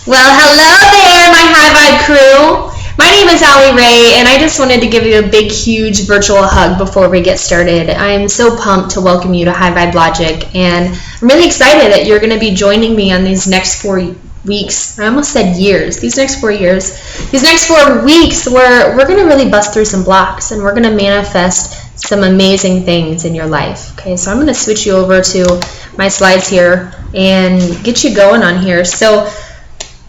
Well, hello there, my High Vibe crew. My name is Allie Ray, and I just wanted to give you a big, huge virtual hug before we get started. I'm so pumped to welcome you to High Vibe Logic, and I'm really excited that you're going to be joining me on these next 4 weeks. I almost said years. These next 4 weeks, where we're going to really bust through some blocks, and we're going to manifest some amazing things in your life. Okay, so I'm going to switch you over to my slides here and get you going on here. So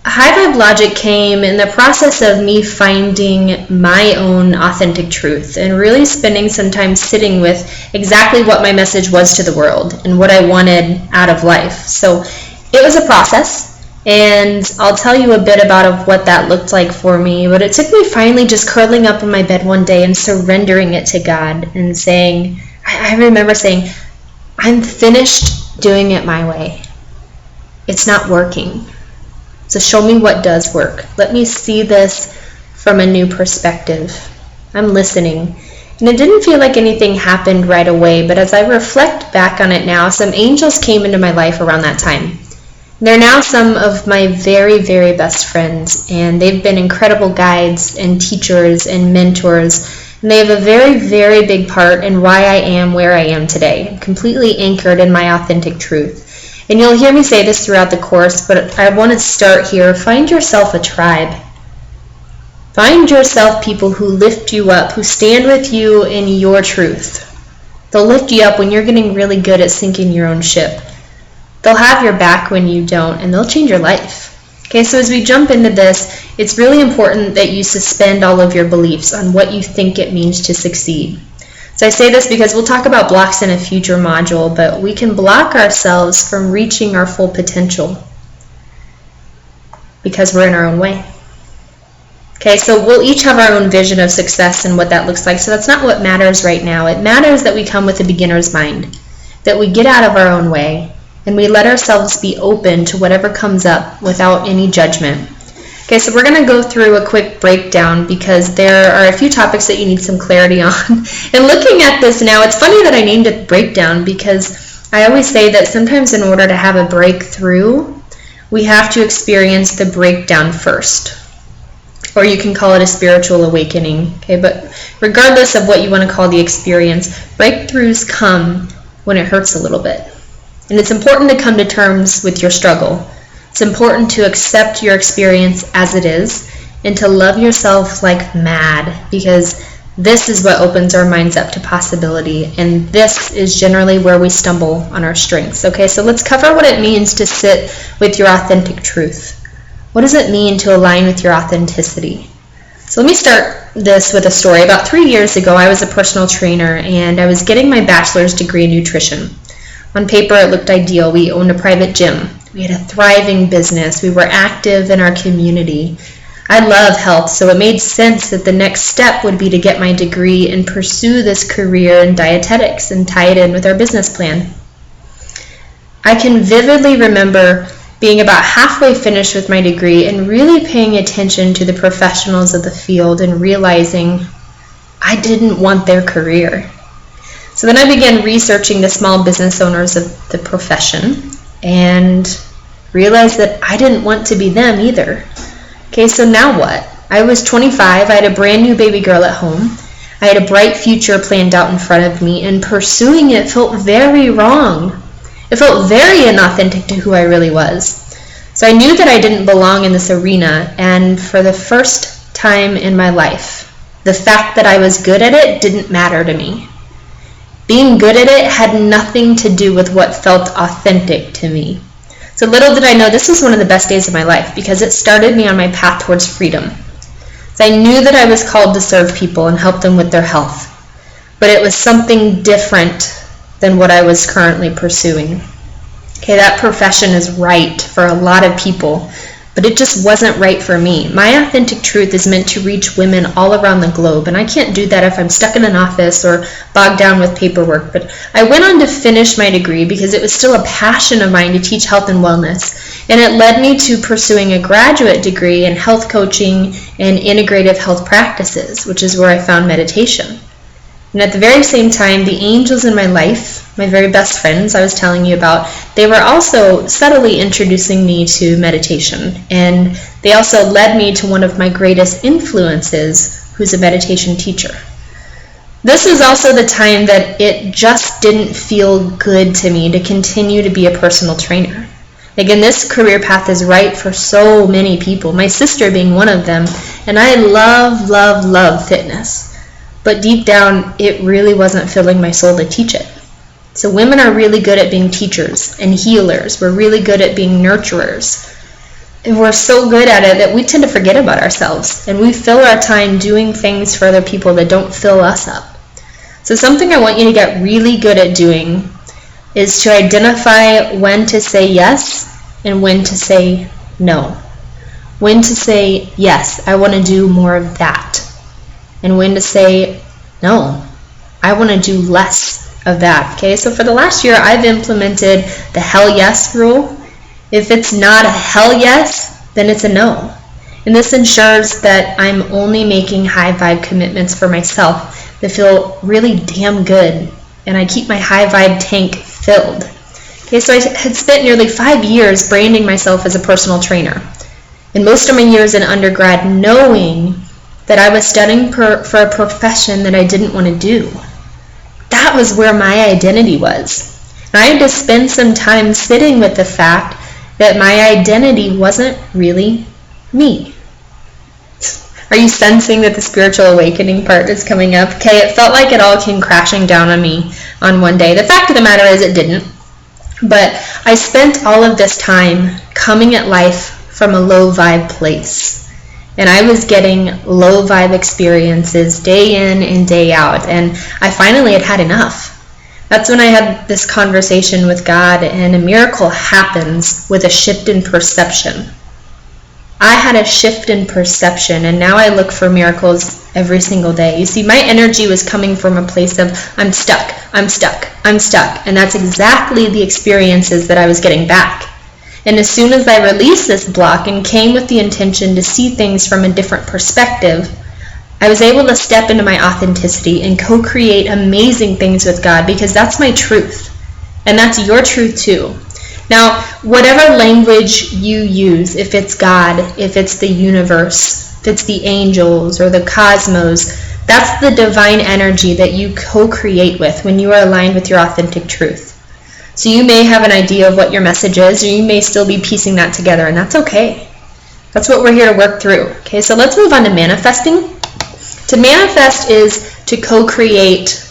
High Vibe Logic came in the process of me finding my own authentic truth and really spending some time sitting with exactly what my message was to the world and what I wanted out of life. So it was a process, and I'll tell you a bit about what that looked like for me, but it took me finally just curling up in my bed one day and surrendering it to God and saying, I remember saying, I'm finished doing it my way. It's not working. So show me what does work. Let me see this from a new perspective. I'm listening. And it didn't feel like anything happened right away, but as I reflect back on it now, some angels came into my life around that time. They're now some of my very, very best friends, and they've been incredible guides and teachers and mentors, and they have a very, very big part in why I am where I am today. I'm completely anchored in my authentic truth. And you'll hear me say this throughout the course, but I want to start here. Find yourself a tribe. Find yourself people who lift you up, who stand with you in your truth. They'll lift you up when you're getting really good at sinking your own ship. They'll have your back when you don't, and they'll change your life. Okay, so as we jump into this, it's really important that you suspend all of your beliefs on what you think it means to succeed. So I say this because we'll talk about blocks in a future module, but we can block ourselves from reaching our full potential because we're in our own way. Okay, so we'll each have our own vision of success and what that looks like. So that's not what matters right now. It matters that we come with a beginner's mind, that we get out of our own way, and we let ourselves be open to whatever comes up without any judgment. Okay, so we're going to go through a quick breakdown because there are a few topics that you need some clarity on. And looking at this now, it's funny that I named it breakdown because I always say that sometimes in order to have a breakthrough, we have to experience the breakdown first. Or you can call it a spiritual awakening. Okay, but regardless of what you want to call the experience, breakthroughs come when it hurts a little bit. And it's important to come to terms with your struggle. It's important to accept your experience as it is and to love yourself like mad, because this is what opens our minds up to possibility, and this is generally where we stumble on our strengths. Okay, so let's cover what it means to sit with your authentic truth. What does it mean to align with your authenticity? So let me start this with a story. About 3 years ago, I was a personal trainer, and I was getting my bachelor's degree in nutrition. On paper, it looked ideal. We owned a private gym. We had a thriving business. We were active in our community. I love health, so it made sense that the next step would be to get my degree and pursue this career in dietetics and tie it in with our business plan. I can vividly remember being about halfway finished with my degree and really paying attention to the professionals of the field and realizing I didn't want their career. So then I began researching the small business owners of the profession and realized that I didn't want to be them either. Okay, so now what? I was 25, I had a brand new baby girl at home, I had a bright future planned out in front of me, and pursuing it felt very wrong. It felt very inauthentic to who I really was. So I knew that I didn't belong in this arena, and for the first time in my life, the fact that I was good at it didn't matter to me. Being good at it had nothing to do with what felt authentic to me. So little did I know this was one of the best days of my life because it started me on my path towards freedom. So I knew that I was called to serve people and help them with their health, but it was something different than what I was currently pursuing. Okay, that profession is right for a lot of people, but it just wasn't right for me. My authentic truth is meant to reach women all around the globe, and I can't do that if I'm stuck in an office or bogged down with paperwork. But I went on to finish my degree because it was still a passion of mine to teach health and wellness, and it led me to pursuing a graduate degree in health coaching and integrative health practices, which is where I found meditation. And at the very same time, the angels in my life, my very best friends I was telling you about, they were also subtly introducing me to meditation. And they also led me to one of my greatest influences, who's a meditation teacher. This was also the time that it just didn't feel good to me to continue to be a personal trainer. Again, this career path is right for so many people, my sister being one of them, and I love, love, love fitness. But deep down, it really wasn't filling my soul to teach it. So women are really good at being teachers and healers. We're really good at being nurturers. And we're so good at it that we tend to forget about ourselves. And we fill our time doing things for other people that don't fill us up. So something I want you to get really good at doing is to identify when to say yes and when to say no. When to say, yes, I want to do more of that. And when to say, no, I want to do less of that. Okay, so for the last year, I've implemented the hell yes rule. If it's not a hell yes, then it's a no. And this ensures that I'm only making high vibe commitments for myself that feel really damn good. And I keep my high vibe tank filled. Okay, so I had spent nearly 5 years branding myself as a personal trainer. And most of my years in undergrad knowing that I was studying for a profession that I didn't want to do. That was where my identity was. And I had to spend some time sitting with the fact that my identity wasn't really me. Are you sensing that the spiritual awakening part is coming up? Okay, it felt like it all came crashing down on me on one day. The fact of the matter is it didn't. But I spent all of this time coming at life from a low vibe place. And I was getting low vibe experiences day in and day out. And I finally had had enough. That's when I had this conversation with God, and a miracle happens with a shift in perception. I had a shift in perception, and now I look for miracles every single day. You see, my energy was coming from a place of, I'm stuck, I'm stuck, I'm stuck. And that's exactly the experiences that I was getting back. And as soon as I released this block and came with the intention to see things from a different perspective, I was able to step into my authenticity and co-create amazing things with God, because that's my truth. And that's your truth too. Now, whatever language you use, if it's God, if it's the universe, if it's the angels or the cosmos, that's the divine energy that you co-create with when you are aligned with your authentic truth. So you may have an idea of what your message is, or you may still be piecing that together, and that's okay. That's what we're here to work through. Okay, so let's move on to manifesting. To manifest is to co-create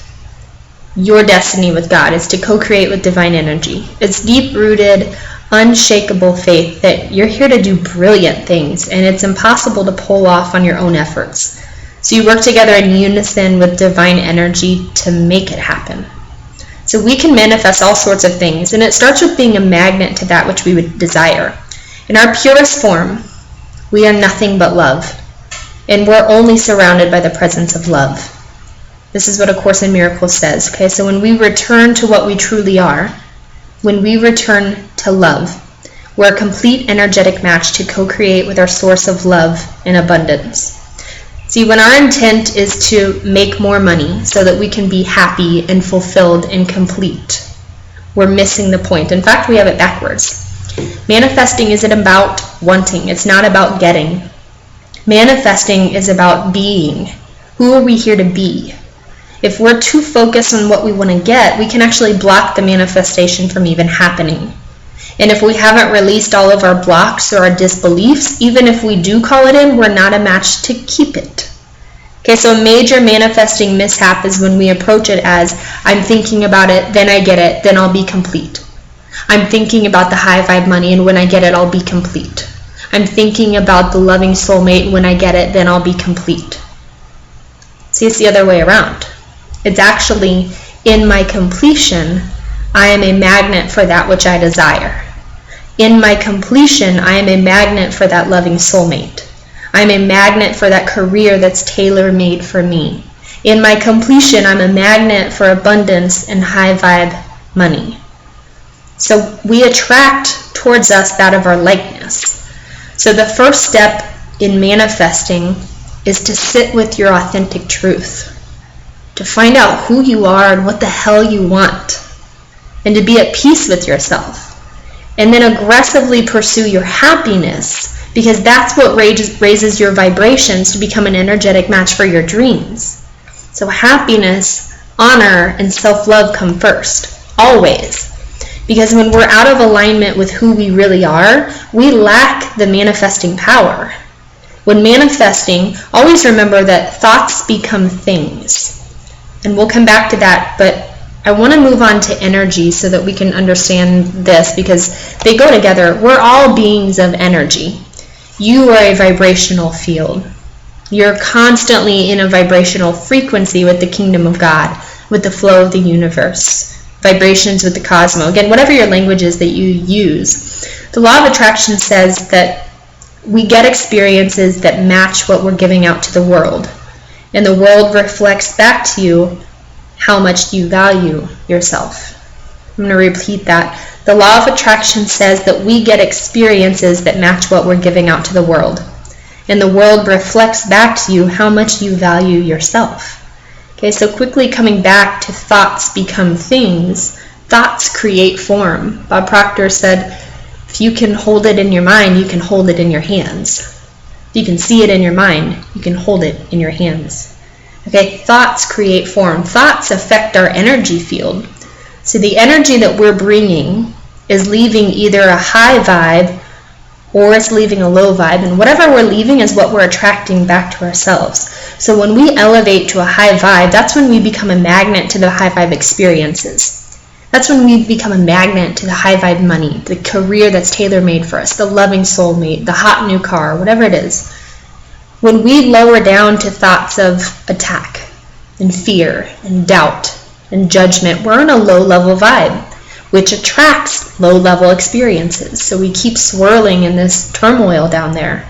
your destiny with God. It's to co-create with divine energy. It's deep-rooted, unshakable faith that you're here to do brilliant things, and it's impossible to pull off on your own efforts. So you work together in unison with divine energy to make it happen. So we can manifest all sorts of things, and it starts with being a magnet to that which we would desire. In our purest form, we are nothing but love, and we're only surrounded by the presence of love. This is what A Course in Miracles says. Okay, so when we return to what we truly are, when we return to love, we're a complete energetic match to co-create with our source of love and abundance. See, when our intent is to make more money so that we can be happy and fulfilled and complete, we're missing the point. In fact, we have it backwards. Manifesting isn't about wanting. It's not about getting. Manifesting is about being. Who are we here to be? If we're too focused on what we want to get, we can actually block the manifestation from even happening. And if we haven't released all of our blocks or our disbeliefs, even if we do call it in, we're not a match to keep it. Okay, so a major manifesting mishap is when we approach it as, I'm thinking about it, then I get it, then I'll be complete. I'm thinking about the high vibe money, and when I get it, I'll be complete. I'm thinking about the loving soulmate, and when I get it, then I'll be complete. See, it's the other way around. It's actually, in my completion, I am a magnet for that which I desire. In my completion, I am a magnet for that loving soulmate. I'm a magnet for that career that's tailor-made for me. In my completion, I'm a magnet for abundance and high vibe money. So we attract towards us that of our likeness. So the first step in manifesting is to sit with your authentic truth. to find out who you are and what the hell you want, and to be at peace with yourself. And then aggressively pursue your happiness, because that's what raises your vibrations to become an energetic match for your dreams. So happiness, honor, and self-love come first, always. Because when we're out of alignment with who we really are, we lack the manifesting power. When manifesting, always remember that thoughts become things. And we'll come back to that, but I want to move on to energy so that we can understand this, because they go together. We're all beings of energy. You are a vibrational field. You're constantly in a vibrational frequency with the kingdom of God, with the flow of the universe, vibrations with the cosmos. Again, whatever your language is that you use. The law of attraction says that we get experiences that match what we're giving out to the world. And the world reflects back to you how much you value yourself. I'm going to repeat that. The law of attraction says that we get experiences that match what we're giving out to the world. And the world reflects back to you how much you value yourself. Okay, so quickly coming back to thoughts become things, thoughts create form. Bob Proctor said, if you can hold it in your mind, you can hold it in your hands. If you can see it in your mind, you can hold it in your hands. Okay, thoughts create form. Thoughts affect our energy field. So the energy that we're bringing is leaving either a high vibe or it's leaving a low vibe. And whatever we're leaving is what we're attracting back to ourselves. So when we elevate to a high vibe, that's when we become a magnet to the high vibe experiences. That's when we become a magnet to the high vibe money, the career that's tailor-made for us, the loving soulmate, the hot new car, whatever it is. When we lower down to thoughts of attack and fear and doubt and judgment, we're in a low-level vibe, which attracts low-level experiences. So we keep swirling in this turmoil down there.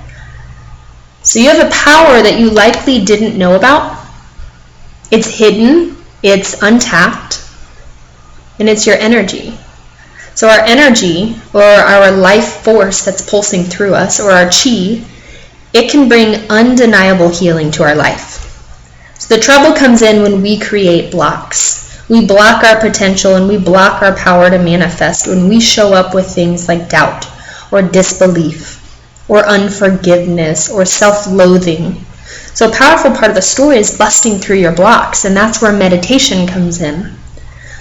So you have a power that you likely didn't know about. It's hidden, it's untapped, and it's your energy. So our energy, or our life force that's pulsing through us, or our chi, it can bring undeniable healing to our life. So the trouble comes in when we create blocks. We block our potential and we block our power to manifest when we show up with things like doubt or disbelief or unforgiveness or self-loathing. So a powerful part of the story is busting through your blocks, and that's where meditation comes in.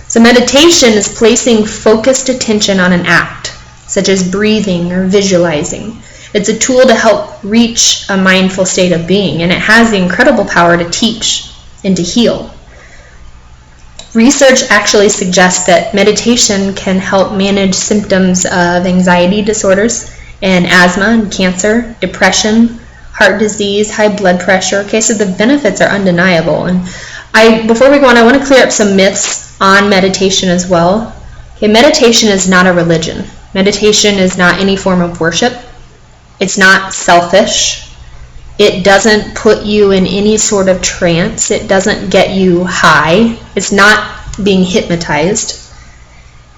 So meditation is placing focused attention on an act, such as breathing or visualizing. It's a tool to help reach a mindful state of being, and it has the incredible power to teach and to heal. Research actually suggests that meditation can help manage symptoms of anxiety disorders and asthma and cancer, depression, heart disease, high blood pressure. Okay, so the benefits are undeniable. And before we go on, I want to clear up some myths on meditation as well. Okay, meditation is not a religion. Meditation is not any form of worship. It's not selfish. It doesn't put you in any sort of trance. It doesn't get you high. It's not being hypnotized.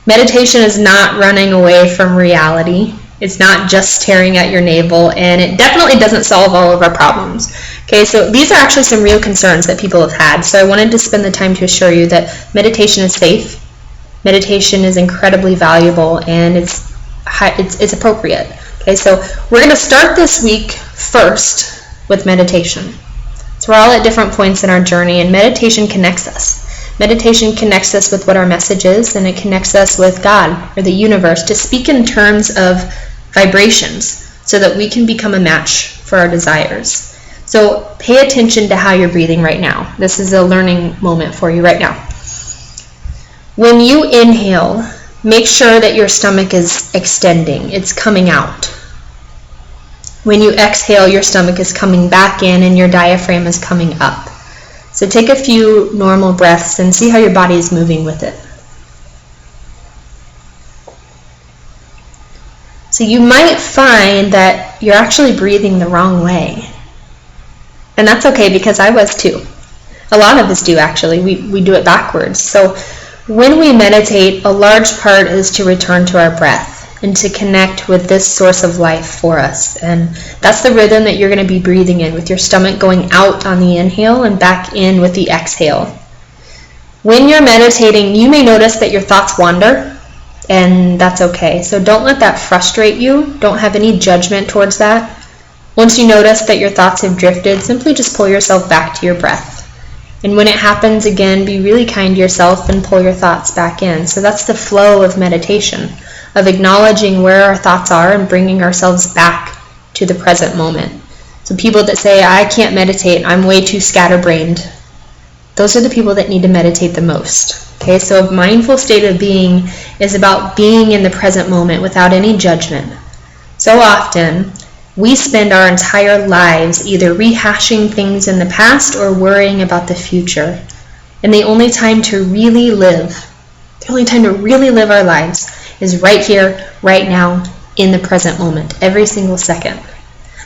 Meditation is not running away from reality. It's not just staring at your navel, and it definitely doesn't solve all of our problems. Okay, so these are actually some real concerns that people have had. So I wanted to spend the time to assure you that meditation is safe. Meditation is incredibly valuable, and it's appropriate. Okay, so we're going to start this week first with meditation. So we're all at different points in our journey, and meditation connects us. Meditation connects us with what our message is, and it connects us with God or the universe to speak in terms of vibrations so that we can become a match for our desires. So pay attention to how you're breathing right now. This is a learning moment for you right now. When you inhale, make sure that your stomach is extending. It's coming out. When you exhale, your stomach is coming back in and your diaphragm is coming up. So take a few normal breaths and see how your body is moving with it. So you might find that you're actually breathing the wrong way. And that's okay, because I was too. A lot of us do, actually. We do it backwards. So when we meditate, a large part is to return to our breath and to connect with this source of life for us. And that's the rhythm that you're going to be breathing in, with your stomach going out on the inhale and back in with the exhale. When you're meditating, you may notice that your thoughts wander, and that's okay. So don't let that frustrate you. Don't have any judgment towards that. Once you notice that your thoughts have drifted, simply just pull yourself back to your breath. And when it happens again, be really kind to yourself and pull your thoughts back in. So that's the flow of meditation, of acknowledging where our thoughts are and bringing ourselves back to the present moment. So people that say, I can't meditate, I'm way too scatterbrained, those are the people that need to meditate the most. Okay, so a mindful state of being is about being in the present moment without any judgment. So often, we spend our entire lives either rehashing things in the past or worrying about the future. And the only time to really live, our lives is right here, right now, in the present moment, every single second.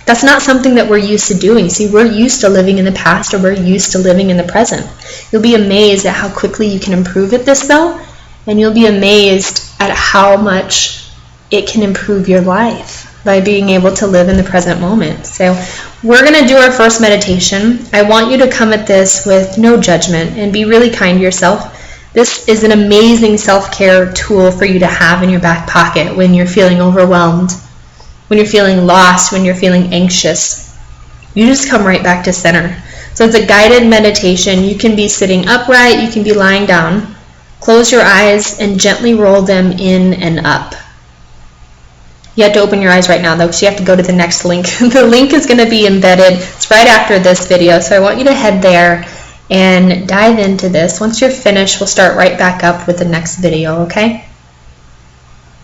That's not something that we're used to doing. See, we're used to living in the past, or we're used to living in the present. You'll be amazed at how quickly you can improve at this, though, and you'll be amazed at how much it can improve your life by being able to live in the present moment. So we're going to do our first meditation. I want you to come at this with no judgment and be really kind to yourself. This is an amazing self-care tool for you to have in your back pocket when you're feeling overwhelmed, when you're feeling lost, when you're feeling anxious. You just come right back to center. So it's a guided meditation. You can be sitting upright, you can be lying down. Close your eyes and gently roll them in and up. You have to open your eyes right now, though, because you have to go to the next link. The link is going to be embedded. It's right after this video, so I want you to head there and dive into this. Once you're finished, we'll start right back up with the next video, okay?